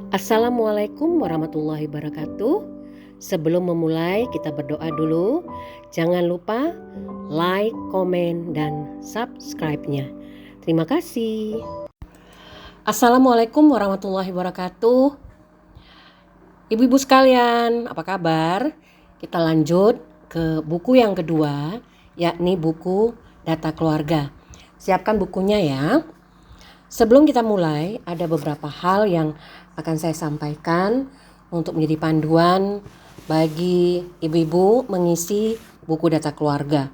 Assalamualaikum warahmatullahi wabarakatuh. Sebelum memulai, kita berdoa dulu. Jangan lupa like, komen, dan subscribe-nya. Terima kasih. Assalamualaikum warahmatullahi wabarakatuh. Ibu-ibu sekalian, apa kabar? Kita lanjut ke buku yang kedua, yakni buku Data Keluarga. Siapkan bukunya ya. Sebelum kita mulai, ada beberapa hal yang akan saya sampaikan untuk menjadi panduan bagi ibu-ibu mengisi buku data keluarga.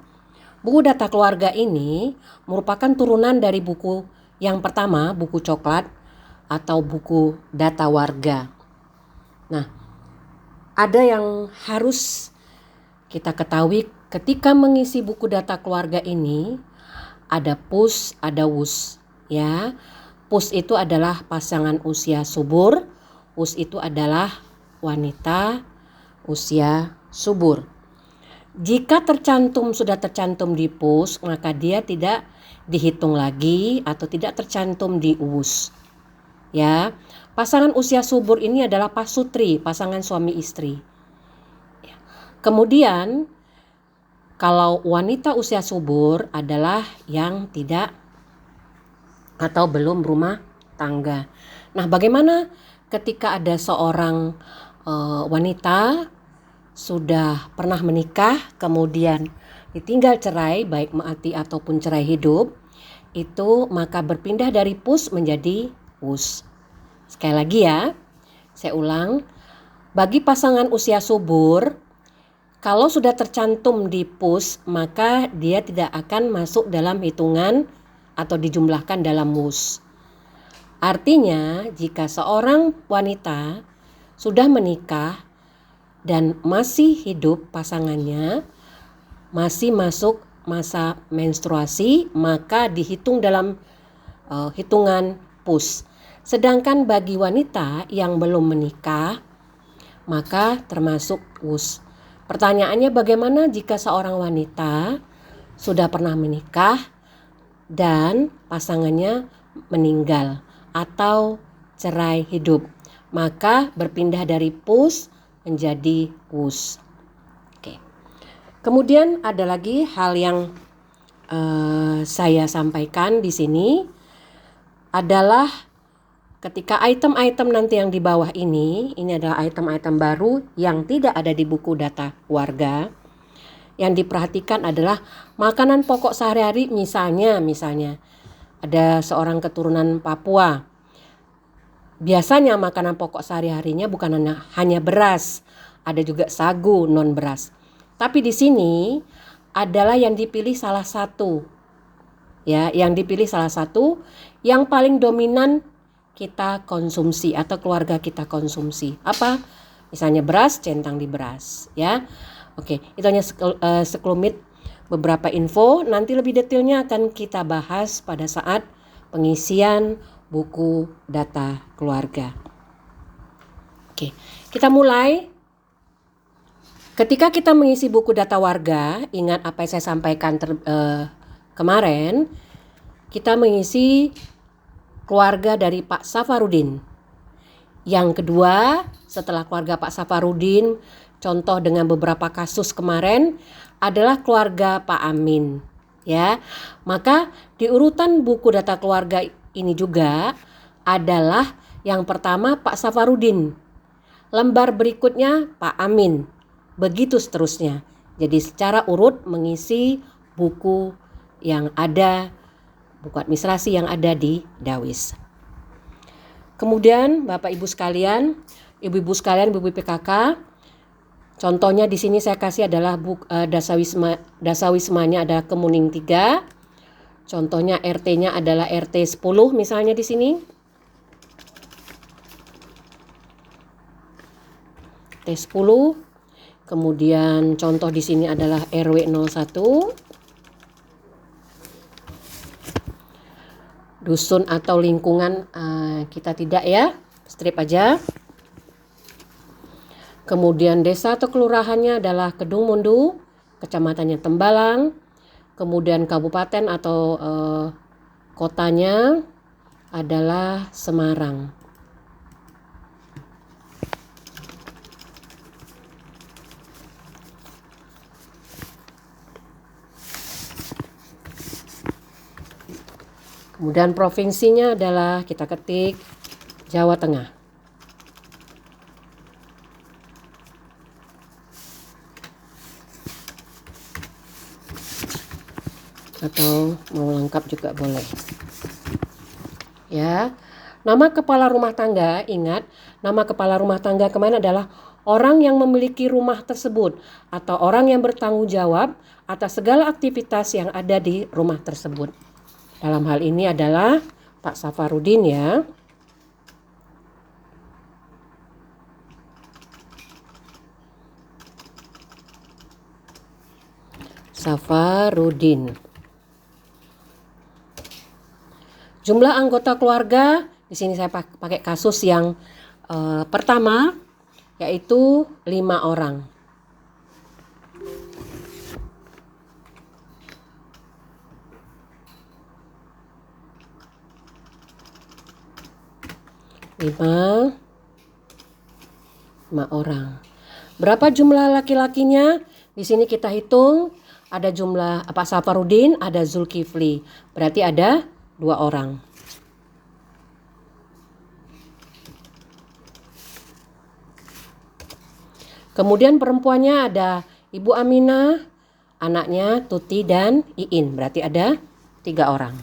Buku data keluarga ini merupakan turunan dari buku yang pertama, buku coklat atau buku data warga. Nah, ada yang harus kita ketahui ketika mengisi buku data keluarga ini, ada PUS, ada WUS. Ya, PUS itu adalah pasangan usia subur, WUS itu adalah wanita usia subur. Jika sudah tercantum di PUS, maka dia tidak dihitung lagi atau tidak tercantum di WUS. Ya, pasangan usia subur ini adalah pasutri, pasangan suami istri. Kemudian kalau wanita usia subur adalah yang tidak atau belum rumah tangga. Nah, bagaimana ketika ada seorang wanita sudah pernah menikah, kemudian ditinggal cerai, baik mati ataupun cerai hidup, itu maka berpindah dari PUS menjadi WUS. Sekali lagi ya, saya ulang, bagi pasangan usia subur, kalau sudah tercantum di PUS, maka dia tidak akan masuk dalam hitungan atau dijumlahkan dalam WUS. Artinya, jika seorang wanita sudah menikah dan masih hidup pasangannya, masih masuk masa menstruasi, maka dihitung dalam hitungan PUS. Sedangkan bagi wanita yang belum menikah, maka termasuk WUS. Pertanyaannya, bagaimana jika seorang wanita sudah pernah menikah dan pasangannya meninggal atau cerai hidup, maka berpindah dari PUS menjadi WUS. Oke. Kemudian ada lagi hal yang saya sampaikan di sini adalah ketika item-item nanti yang di bawah ini adalah item-item baru yang tidak ada di buku data warga. Yang diperhatikan adalah makanan pokok sehari-hari, misalnya ada seorang keturunan Papua. Biasanya makanan pokok sehari-harinya bukan hanya beras, ada juga sagu non beras. Tapi di sini adalah yang dipilih salah satu. Ya, yang dipilih salah satu yang paling dominan kita konsumsi atau keluarga kita konsumsi. Apa? Misalnya beras, centang di beras, ya. Oke, itu hanya sekelumit beberapa info. Nanti lebih detailnya akan kita bahas pada saat pengisian buku data keluarga. Oke, kita mulai. Ketika kita mengisi buku data warga, ingat apa yang saya sampaikan kemarin, kita mengisi keluarga dari Pak Safarudin. Yang kedua, setelah keluarga Pak Safarudin, contoh dengan beberapa kasus kemarin adalah keluarga Pak Amin, ya. Maka di urutan buku data keluarga ini juga adalah yang pertama Pak Safarudin, lembar berikutnya Pak Amin, begitu seterusnya. Jadi secara urut mengisi buku yang ada, buku administrasi yang ada di Dawis. Kemudian Bapak Ibu sekalian, Ibu-ibu sekalian, Ibu-ibu PKK, contohnya di sini saya kasih adalah dasawismanya adalah Kemuning 3. Contohnya RT-nya adalah RT 10 misalnya di sini. RT 10. Kemudian contoh di sini adalah RW 01. Dusun atau lingkungan kita tidak ya, strip aja. Kemudian desa atau kelurahannya adalah Kedung Mundu, kecamatannya Tembalang. Kemudian kabupaten atau kotanya adalah Semarang. Kemudian provinsinya adalah kita ketik Jawa Tengah. Atau mau lengkap juga boleh. Ya. Nama kepala rumah tangga, ingat, nama kepala rumah tangga kemarin adalah orang yang memiliki rumah tersebut atau orang yang bertanggung jawab atas segala aktivitas yang ada di rumah tersebut. Dalam hal ini adalah Pak Safarudin ya. Safarudin. Jumlah anggota keluarga, di sini saya pakai kasus yang pertama, yaitu 5 orang. Lima orang. Berapa jumlah laki-lakinya? Di sini kita hitung, ada jumlah Pak Safarudin, ada Zulkifli. Berarti ada 2 orang. Kemudian perempuannya ada Ibu Aminah, anaknya Tuti dan Iin. Berarti ada 3 orang.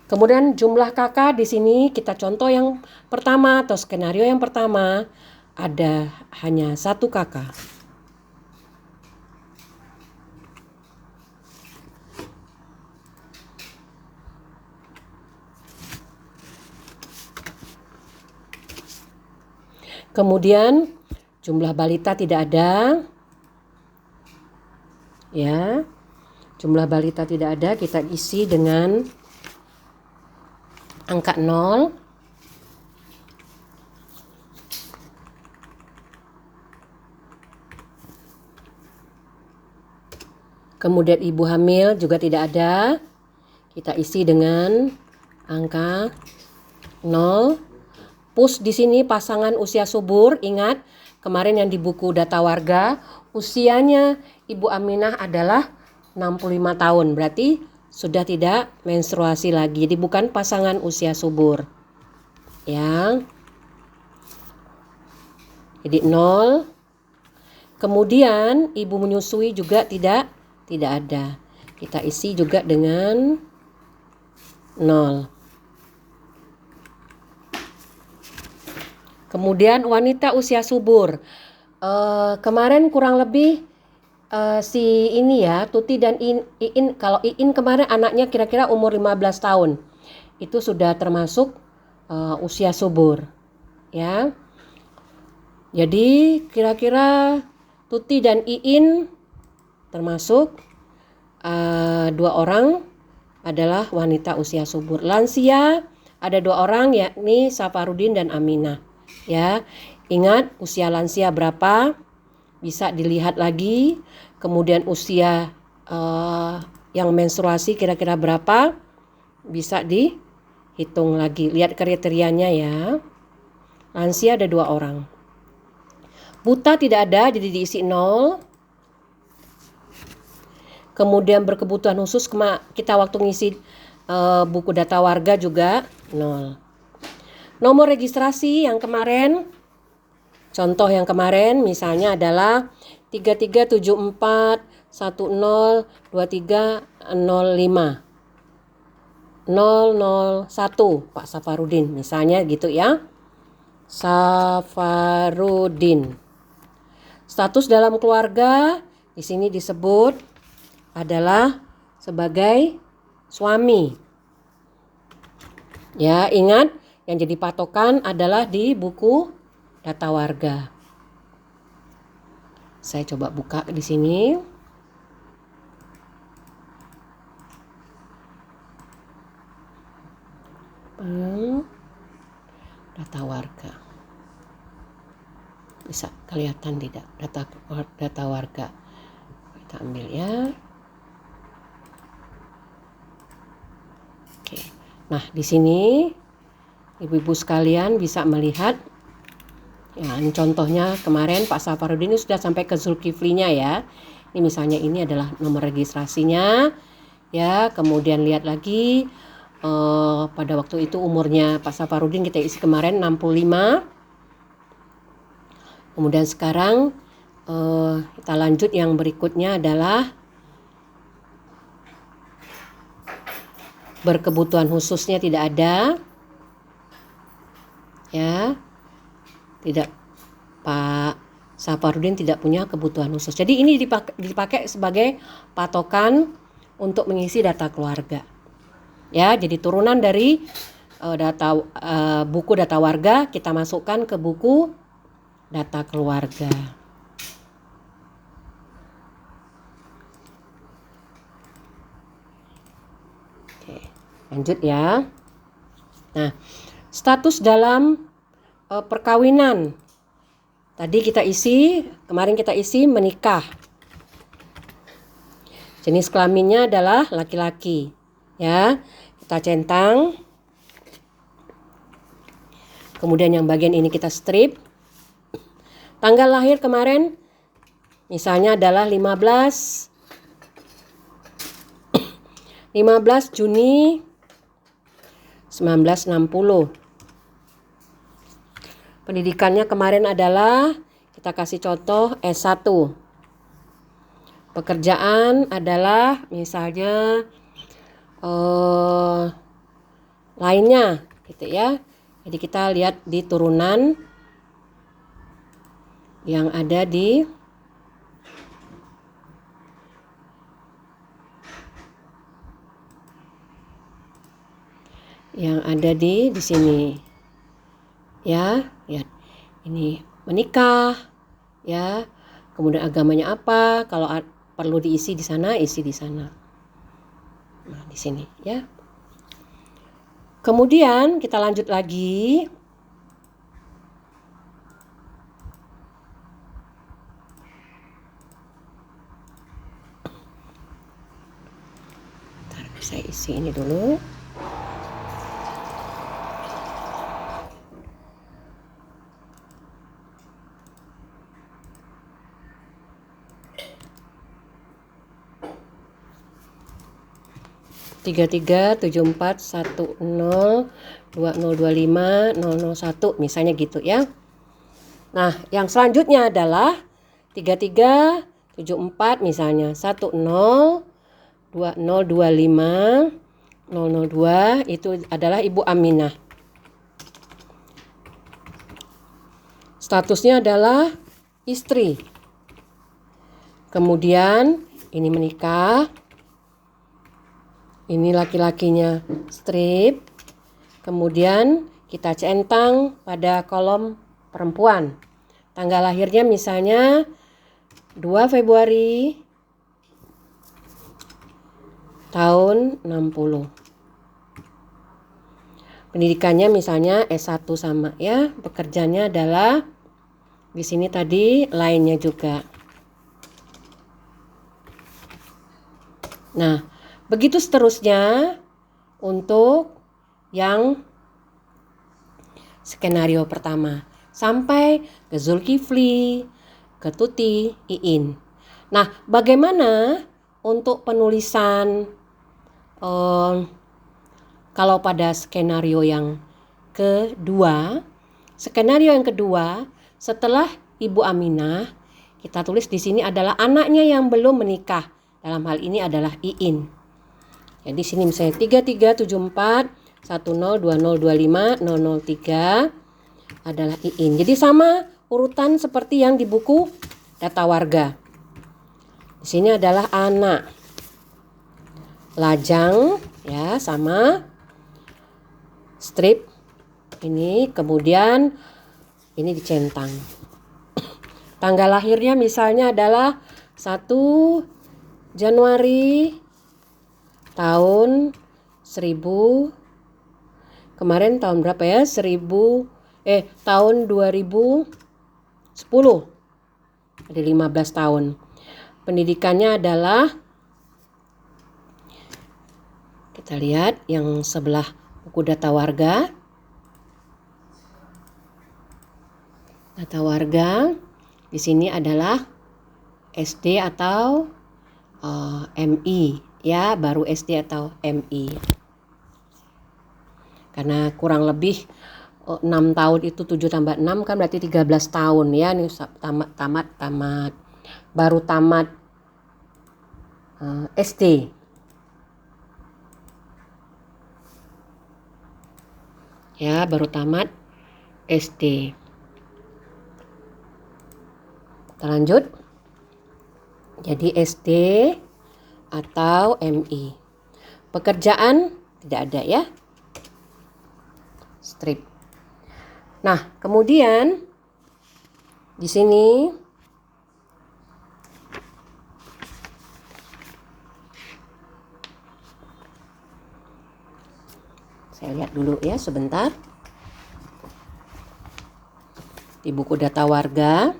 Kemudian jumlah kakak di sini kita contoh yang pertama atau skenario yang pertama, ada hanya 1 kakak. Kemudian jumlah balita tidak ada. Ya. Jumlah balita tidak ada, kita isi dengan angka 0. Kemudian ibu hamil juga tidak ada. Kita isi dengan angka 0. Pus di sini pasangan usia subur. Ingat kemarin yang di buku data warga, usianya Ibu Aminah adalah 65 tahun. Berarti sudah tidak menstruasi lagi. Jadi bukan pasangan usia subur. Ya. Jadi 0. Kemudian ibu menyusui juga tidak ada. Kita isi juga dengan 0. Kemudian wanita usia subur. Kemarin kurang lebih si ini ya, Tuti dan Iin. Kalau Iin kemarin anaknya kira-kira umur 15 tahun. Itu sudah termasuk usia subur. Ya. Jadi kira-kira Tuti dan Iin termasuk 2 orang adalah wanita usia subur. Lansia ada 2 orang, yakni Safarudin dan Aminah. Ya, ingat usia lansia berapa? Bisa dilihat lagi. Kemudian usia yang menstruasi kira-kira berapa? Bisa dihitung lagi. Lihat kriterianya ya. Lansia ada 2 orang. Buta tidak ada, jadi diisi 0. Kemudian berkebutuhan khusus, kita waktu ngisi buku data warga juga 0. Nomor registrasi yang kemarin, contoh yang kemarin misalnya adalah 3374102305 001 Pak Safarudin misalnya gitu ya. Safarudin. Status dalam keluarga di sini disebut adalah sebagai suami. Ya, ingat yang jadi patokan adalah di buku data warga. Saya coba buka di sini. Data warga. Bisa kelihatan tidak data warga? Kita ambil ya. Oke. Nah, di sini ibu-ibu sekalian bisa melihat ya, ini contohnya kemarin Pak Safarudin ini sudah sampai ke Zulkiflinya ya. Ini misalnya ini adalah nomor registrasinya, ya. Kemudian lihat lagi pada waktu itu umurnya Pak Safarudin kita isi kemarin 65. Kemudian sekarang kita lanjut, yang berikutnya adalah berkebutuhan khususnya tidak ada, ya. Tidak, Pak Safarudin tidak punya kebutuhan khusus. Jadi ini dipakai sebagai patokan untuk mengisi data keluarga. Ya, jadi turunan dari buku data warga kita masukkan ke buku data keluarga. Oke, lanjut ya. Nah, status dalam perkawinan. Tadi kemarin kita isi menikah. Jenis kelaminnya adalah laki-laki. Ya, kita centang. Kemudian yang bagian ini kita strip. Tanggal lahir kemarin misalnya adalah 15 Juni 1960. Pendidikannya kemarin adalah, kita kasih contoh, S1. Pekerjaan adalah misalnya lainnya gitu ya. Jadi kita lihat di turunan yang ada di sini. Ya, lihat. Ini menikah, ya. Kemudian agamanya apa? Kalau perlu diisi di sana, isi di sana. Nah, di sini, ya. Kemudian kita lanjut lagi. Saya isi ini dulu. Tiga 33741020250001 misalnya gitu ya. Nah, yang selanjutnya adalah 3374 misalnya 1020250002 itu adalah Ibu Aminah. Statusnya adalah istri. Kemudian ini menikah. Ini laki-lakinya strip. Kemudian kita centang pada kolom perempuan. Tanggal lahirnya misalnya 2 Februari tahun 60. Pendidikannya misalnya S1 sama ya. Pekerjaannya adalah di sini tadi lainnya juga. Nah, begitu seterusnya untuk yang skenario pertama sampai ke Zulkifli, ke Tuti, Iin. Nah, bagaimana untuk penulisan kalau pada skenario yang kedua? Skenario yang kedua setelah Ibu Aminah, kita tulis di sini adalah anaknya yang belum menikah. Dalam hal ini adalah Iin. Jadi di sini misalnya 33741020250003 adalah Iin. Jadi sama urutan seperti yang di buku data warga. Di sini adalah anak. Lajang ya sama strip ini, kemudian ini dicentang. Tanggal lahirnya misalnya adalah 1 Januari tahun 1000. Kemarin tahun berapa ya? Tahun 2010. Ada 15 tahun. Pendidikannya adalah, kita lihat yang sebelah buku data warga. Data warga di sini adalah SD atau MI ya, baru SD atau MI. Karena kurang lebih 6 tahun itu 7 tambah 6 kan berarti 13 tahun ya. Ini tamat. Baru tamat SD. Ya, baru tamat SD. Kita lanjut. Jadi SD atau MI. Pekerjaan tidak ada ya. Strip. Nah, kemudian di sini saya lihat dulu ya sebentar. Di buku data warga.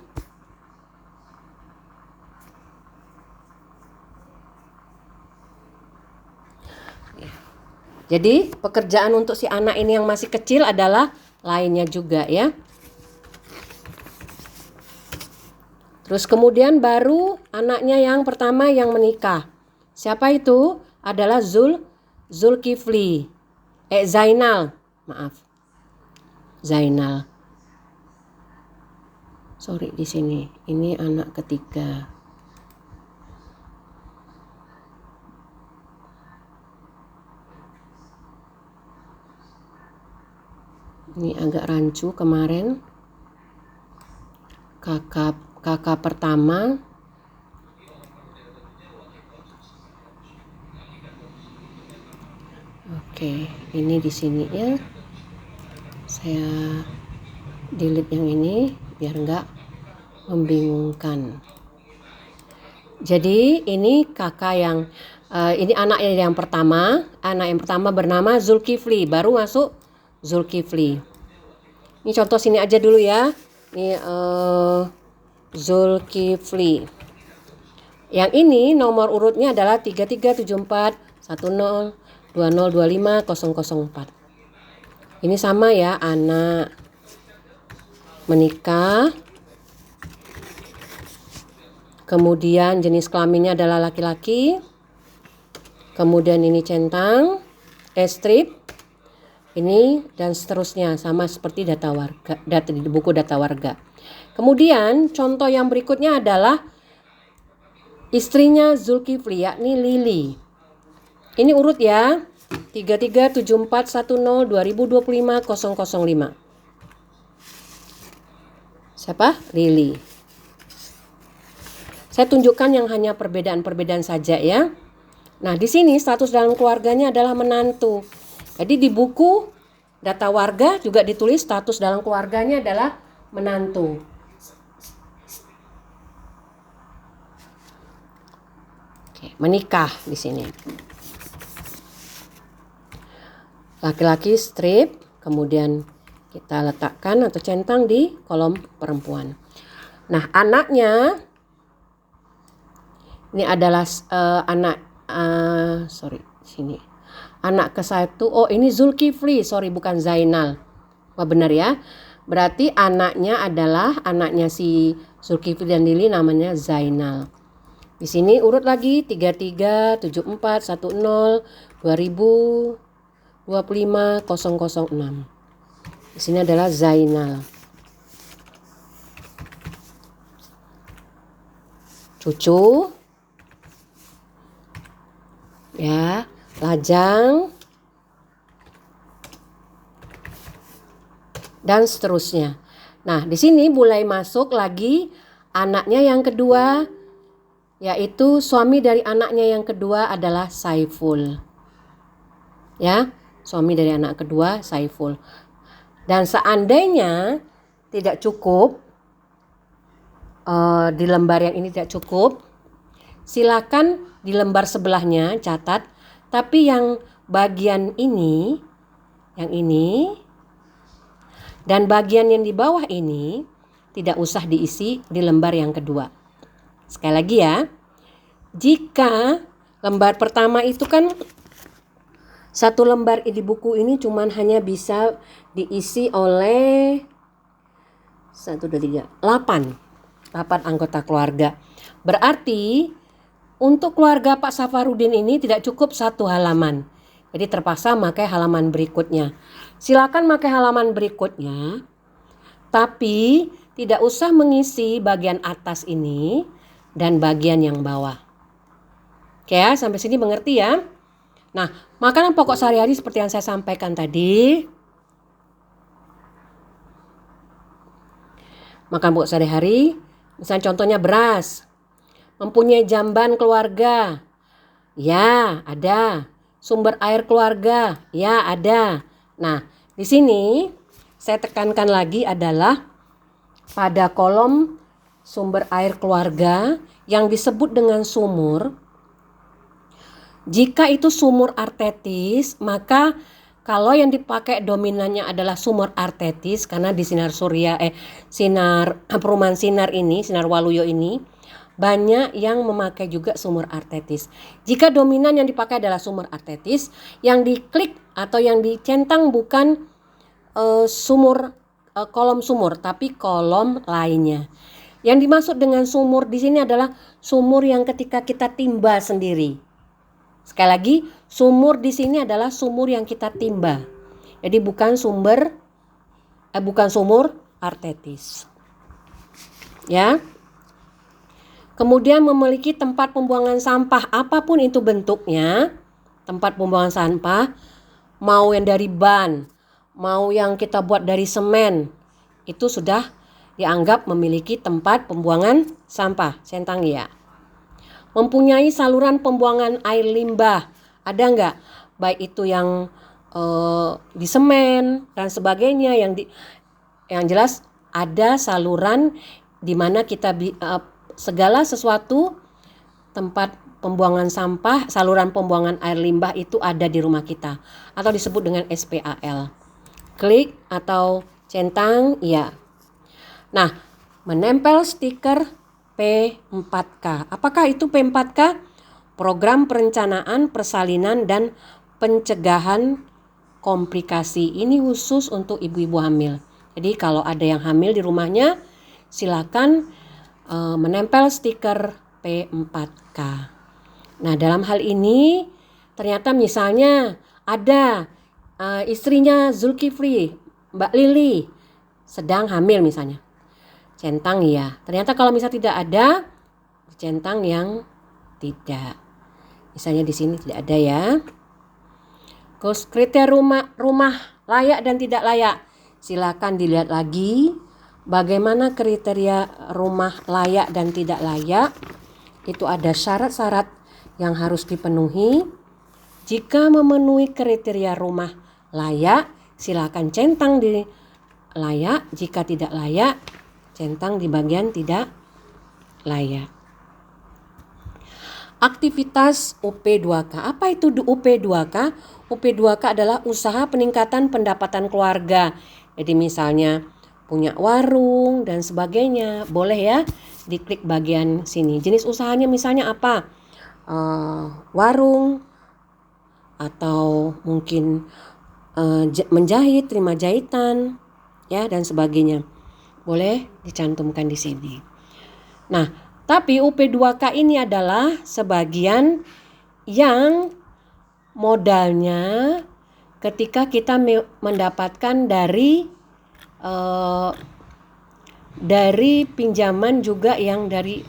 Jadi pekerjaan untuk si anak ini yang masih kecil adalah lainnya juga ya. Terus kemudian baru anaknya yang pertama yang menikah. Siapa itu? Adalah Zulkifli. Zainal. Maaf. Zainal. Sorry di sini. Ini anak ketiga. Ini agak rancu kemarin. Kakak pertama. Oke, ini di sini ya. Saya delete yang ini biar enggak membingungkan. Jadi ini kakak yang ini anaknya yang pertama. Anak yang pertama bernama Zulkifli. Baru masuk Zulkifli. Ini contoh sini aja dulu ya. Ini Zulkifli. Yang ini nomor urutnya adalah 337410205004. Ini sama ya, anak menikah. Kemudian jenis kelaminnya adalah laki-laki. Kemudian ini centang, strip. Ini dan seterusnya sama seperti di buku data warga. Kemudian contoh yang berikutnya adalah istrinya Zulkifli yakni Lili. Ini urut ya. 33741020250005. Siapa? Lili. Saya tunjukkan yang hanya perbedaan-perbedaan saja ya. Nah, di sini status dalam keluarganya adalah menantu. Jadi di buku data warga juga ditulis status dalam keluarganya adalah menantu. Oke, menikah di sini. Laki-laki strip, kemudian kita letakkan atau centang di kolom perempuan. Nah, anaknya ini adalah sini. Anak ke-1, ini Zulkifli, bukan Zainal. Wah benar ya. Berarti anaknya adalah anaknya si Zulkifli dan Lili namanya Zainal. Di sini urut lagi 33741020250006. Di sini adalah Zainal. Cucu. Ya. Lajang dan seterusnya. Nah, di sini mulai masuk lagi anaknya yang kedua, yaitu suami dari anaknya yang kedua adalah Saiful. Ya, suami dari anak kedua Saiful. Dan seandainya tidak cukup di lembar yang ini tidak cukup, silakan di lembar sebelahnya catat. Tapi yang bagian ini, yang ini, dan bagian yang di bawah ini tidak usah diisi di lembar yang kedua. Sekali lagi ya, jika lembar pertama itu kan satu lembar di buku ini cuman hanya bisa diisi oleh 8 anggota keluarga. Berarti untuk keluarga Pak Safarudin ini tidak cukup 1 halaman. Jadi terpaksa pakai halaman berikutnya. Silakan pakai halaman berikutnya, tapi tidak usah mengisi bagian atas ini dan bagian yang bawah. Oke ya, sampai sini mengerti ya? Nah, makanan pokok sehari-hari seperti yang saya sampaikan tadi. Makanan pokok sehari-hari, misalnya contohnya beras. Mempunyai jamban keluarga. Ya, ada. Sumber air keluarga. Ya, ada. Nah, di sini saya tekankan lagi adalah pada kolom sumber air keluarga yang disebut dengan sumur. Jika itu sumur artetis, maka kalau yang dipakai dominannya adalah sumur artetis, karena di sinar surya perumahan sinar ini, sinar Waluyo ini banyak yang memakai juga sumur artetis. Jika dominan yang dipakai adalah sumur artetis, yang diklik atau yang dicentang bukan kolom sumur, tapi kolom lainnya. Yang dimaksud dengan sumur di sini adalah sumur yang ketika kita timba sendiri. Sekali lagi, sumur di sini adalah sumur yang kita timba. Jadi bukan sumur artetis. Ya. Kemudian memiliki tempat pembuangan sampah apapun itu bentuknya. Tempat pembuangan sampah mau yang dari ban, mau yang kita buat dari semen, itu sudah dianggap memiliki tempat pembuangan sampah. Centang ya. Mempunyai saluran pembuangan air limbah. Ada enggak? Baik itu yang di semen dan sebagainya, yang jelas ada saluran di mana kita segala sesuatu tempat pembuangan sampah, saluran pembuangan air limbah itu ada di rumah kita atau disebut dengan SPAL. Klik atau centang ya. Nah, menempel stiker P4K. Apakah itu P4K? Program Perencanaan, Persalinan, dan Pencegahan Komplikasi. Ini khusus untuk ibu-ibu hamil. Jadi kalau ada yang hamil di rumahnya, silakan menempel stiker P4K. Nah, dalam hal ini ternyata misalnya ada istrinya Zulkifli, Mbak Lili, sedang hamil misalnya. Centang ya. Ternyata kalau misalnya tidak ada, centang yang tidak. Misalnya di sini tidak ada ya. Terus kriteria rumah layak dan tidak layak. Silakan dilihat lagi bagaimana kriteria rumah layak dan tidak layak. Itu ada syarat-syarat yang harus dipenuhi. Jika memenuhi kriteria rumah layak, silakan centang di layak. Jika tidak layak, centang di bagian tidak layak. Aktivitas UP2K. Apa itu UP2K? UP2K adalah usaha peningkatan pendapatan keluarga. Jadi misalnya punya warung dan sebagainya, boleh ya diklik bagian sini. Jenis usahanya misalnya apa? Warung atau mungkin menjahit, terima jahitan, ya dan sebagainya. Boleh dicantumkan di sini. Nah, tapi UP2K ini adalah sebagian yang modalnya ketika kita mendapatkan dari pinjaman juga yang dari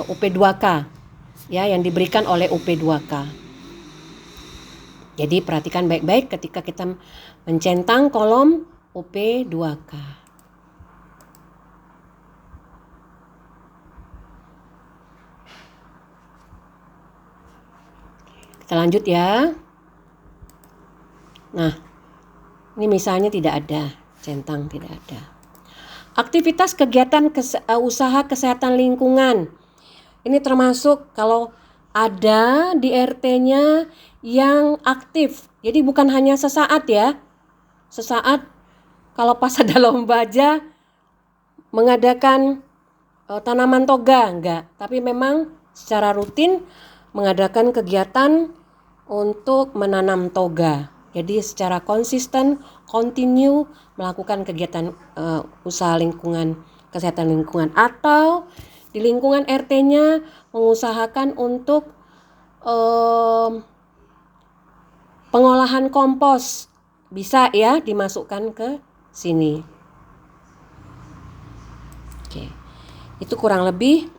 UP2K, ya, yang diberikan oleh UP2K. Jadi perhatikan baik-baik ketika kita mencentang kolom UP2K. Kita lanjut ya. Nah, ini misalnya tidak ada, centang tidak ada. Aktivitas kegiatan usaha kesehatan lingkungan. Ini termasuk kalau ada di RT-nya yang aktif. Jadi bukan hanya sesaat ya. Sesaat kalau pas ada lomba aja mengadakan tanaman toga, enggak. Tapi memang secara rutin mengadakan kegiatan untuk menanam toga. Jadi secara konsisten, continue melakukan kegiatan usaha lingkungan, kesehatan lingkungan. Atau di lingkungan RT-nya mengusahakan untuk pengolahan kompos, bisa ya dimasukkan ke sini. Oke. Itu kurang lebih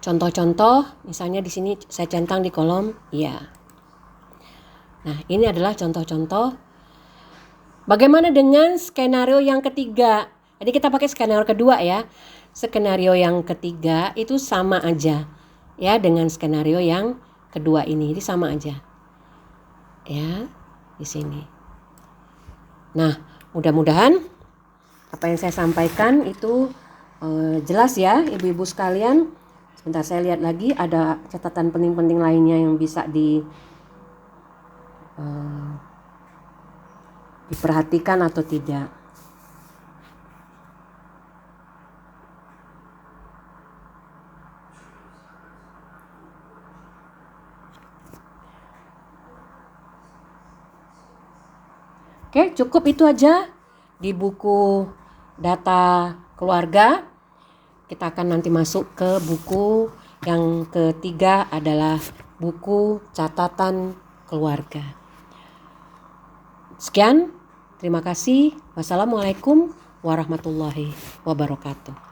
contoh-contoh, misalnya di sini saya centang di kolom ya. Nah, ini adalah contoh-contoh. Bagaimana dengan skenario yang ketiga? Jadi kita pakai skenario kedua ya. Skenario yang ketiga itu sama aja ya dengan skenario yang kedua ini. Jadi sama aja. Ya, di sini. Nah, mudah-mudahan apa yang saya sampaikan itu jelas ya ibu-ibu sekalian. Sebentar saya lihat lagi ada catatan penting-penting lainnya yang bisa diperhatikan atau tidak. Oke, cukup itu aja di buku data keluarga. Kita akan nanti masuk ke buku yang ketiga adalah buku catatan keluarga. Sekian, terima kasih. Wassalamualaikum warahmatullahi wabarakatuh.